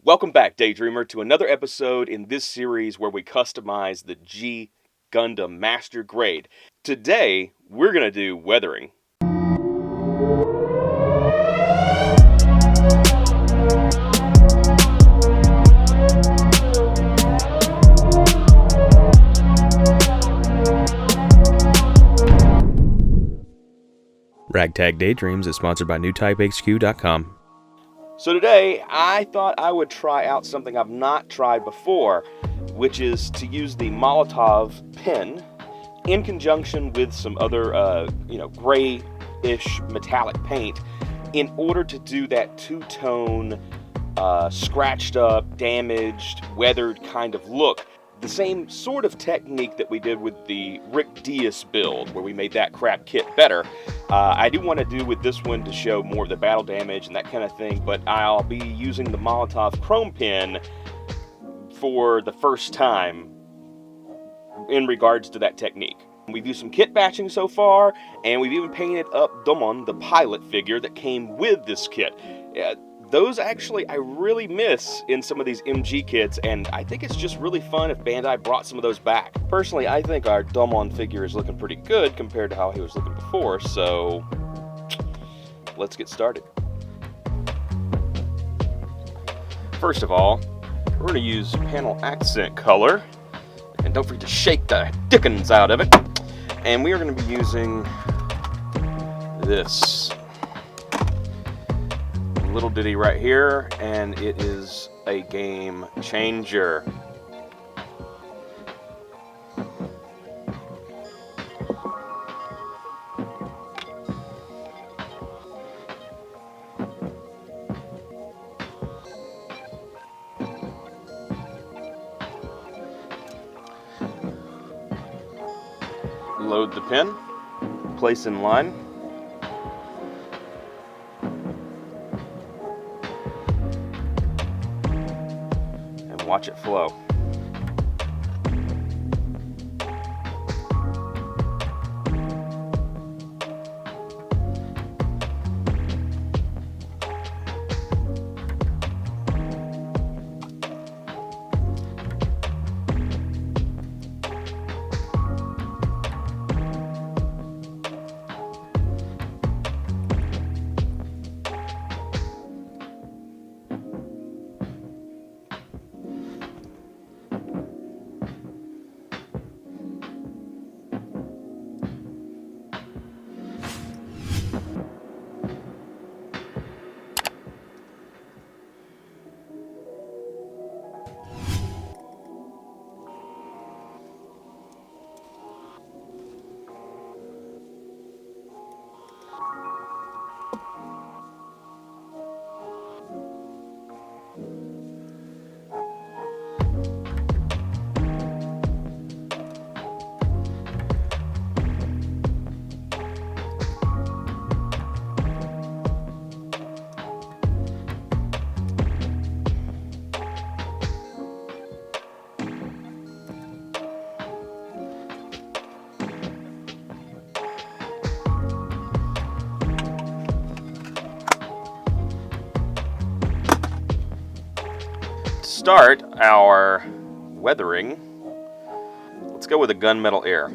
Welcome back, Daydreamer, to another episode in this series where we customize the G-Gundam Master Grade. Today, we're going to do weathering. Ragtag Daydreams is sponsored by NewTypeHQ.com. So today, I thought I would try out something I've not tried before, which is to use the molotov pen in conjunction with some other, grayish metallic paint in order to do that two-tone, scratched up, damaged, weathered kind of look. The same sort of technique that we did with the Rick Diaz build, where we made that crap kit better. I do want to do with this one to show more of the battle damage and that kind of thing, but I'll be using the Molotov chrome pen for the first time in regards to that technique. We've used some kit batching so far, and we've even painted up Domon, the pilot figure that came with this kit. Those actually I really miss in some of these MG kits, and I think it's just really fun if Bandai brought some of those back. Personally, I think our Domon figure is looking pretty good compared to how he was looking before, so let's get started. First of all, we're going to use panel accent color, and don't forget to shake the dickens out of it. And we are going to be using this little ditty right here, and it is a game changer. Load the pen, place in line. Watch it flow. Start our weathering, let's go with a gunmetal air.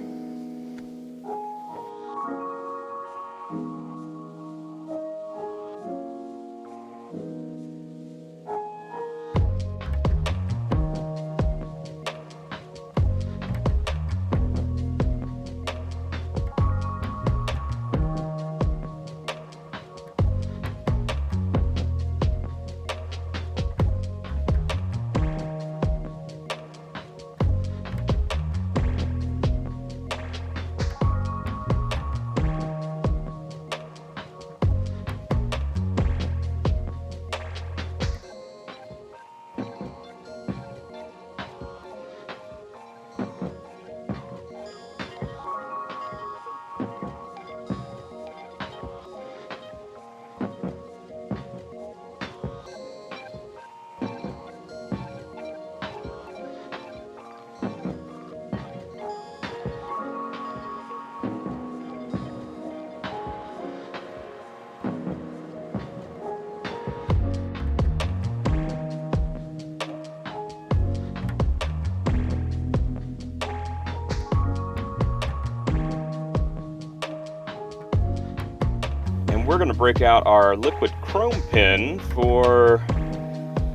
going to break out our liquid chrome pen for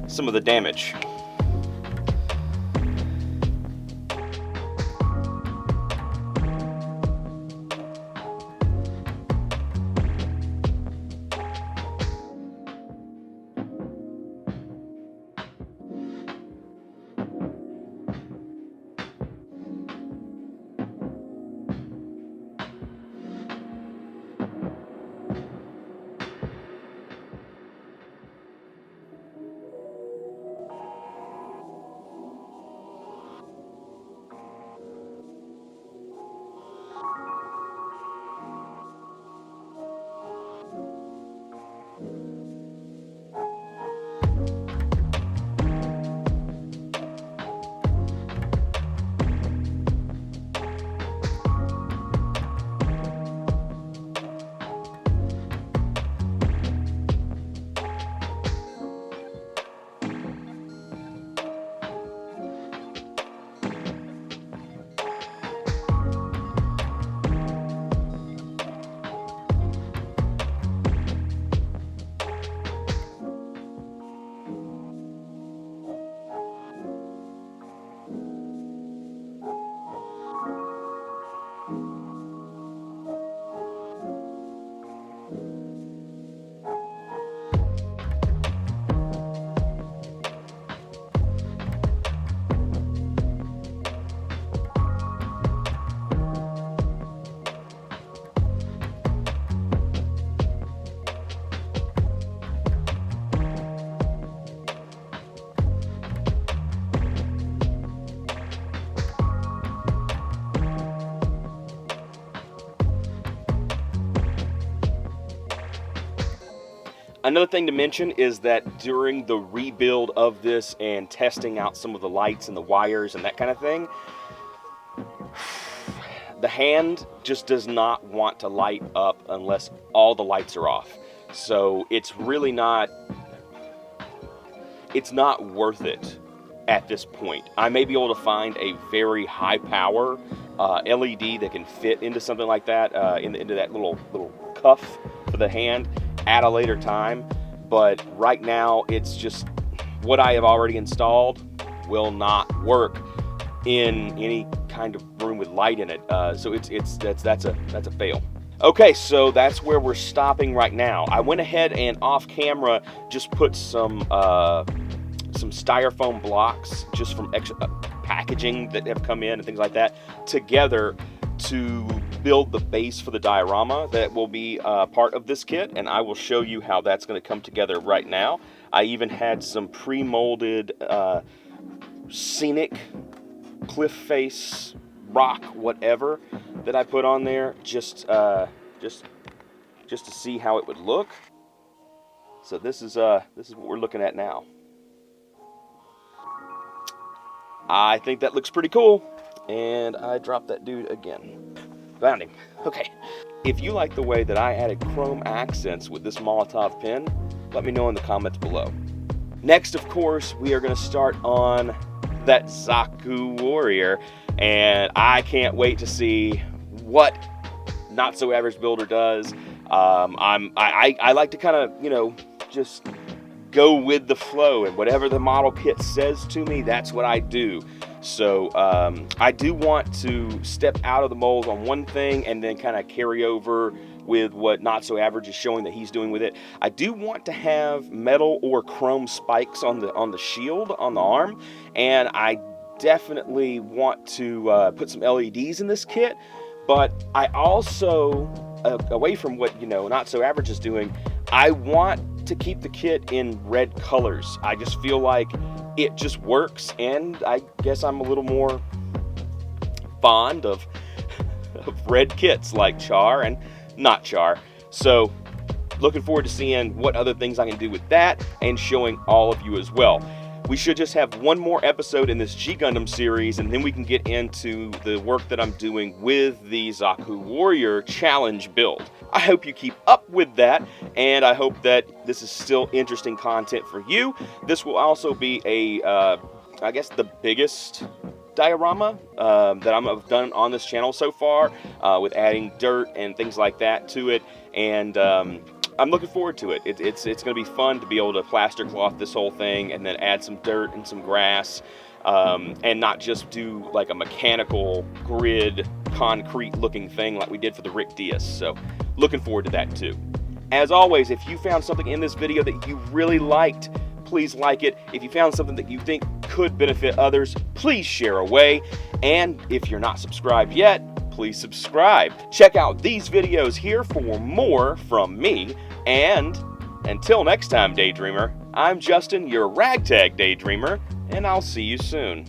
some of the damage. Another thing to mention is that during the rebuild of this and testing out some of the lights and the wires and that kind of thing, the hand just does not want to light up unless all the lights are off. So it's really not worth it at this point. I may be able to find a very high power LED that can fit into something like that, into that little cuff for the hand at a later time, but right now it's just what I have already installed will not work in any kind of room with light in it. So that's a fail. Okay, so that's where we're stopping right now. I went ahead and off camera just put some styrofoam blocks just from extra packaging that have come in and things like that together to build the base for the diorama that will be part of this kit, and I will show you how that's going to come together right now. I even had some pre-molded scenic cliff face rock whatever that I put on there just to see how it would look. So this is what we're looking at now. I think that looks pretty cool. And I dropped that dude again. Found him. Okay. If you like the way that I added chrome accents with this molotov pen, let me know in the comments below. Next, of course, we are going to start on that Zaku warrior, and I can't wait to see what Not So Average Builder does. I like to kind of, just go with the flow, and whatever the model kit says to me, that's what I do. So I do want to step out of the mold on one thing and then kind of carry over with what Not So Average is showing that he's doing with it. I do want to have metal or chrome spikes on the shield, on the arm, and I definitely want to put some LEDs in this kit. But I also, away from what Not So Average is doing, I want to keep the kit in red colors. I just feel like it just works, and I guess I'm a little more fond of red kits like Char and not Char. So looking forward to seeing what other things I can do with that and showing all of you as well. We should just have one more episode in this G-Gundam series, and then we can get into the work that I'm doing with the Zaku Warrior Challenge build. I hope you keep up with that, and I hope that this is still interesting content for you. This will also be I guess the biggest diorama that I've done on this channel so far, with adding dirt and things like that to it. And I'm looking forward to it. It's going to be fun to be able to plaster cloth this whole thing and then add some dirt and some grass, and not just do like a mechanical grid concrete looking thing like we did for the Rick Diaz. So looking forward to that too. As always, if you found something in this video that you really liked, please like it. If you found something that you think could benefit others, please share away. And if you're not subscribed yet, please subscribe. Check out these videos here for more from me. And until next time, Daydreamer, I'm Justin, your Ragtag Daydreamer, and I'll see you soon.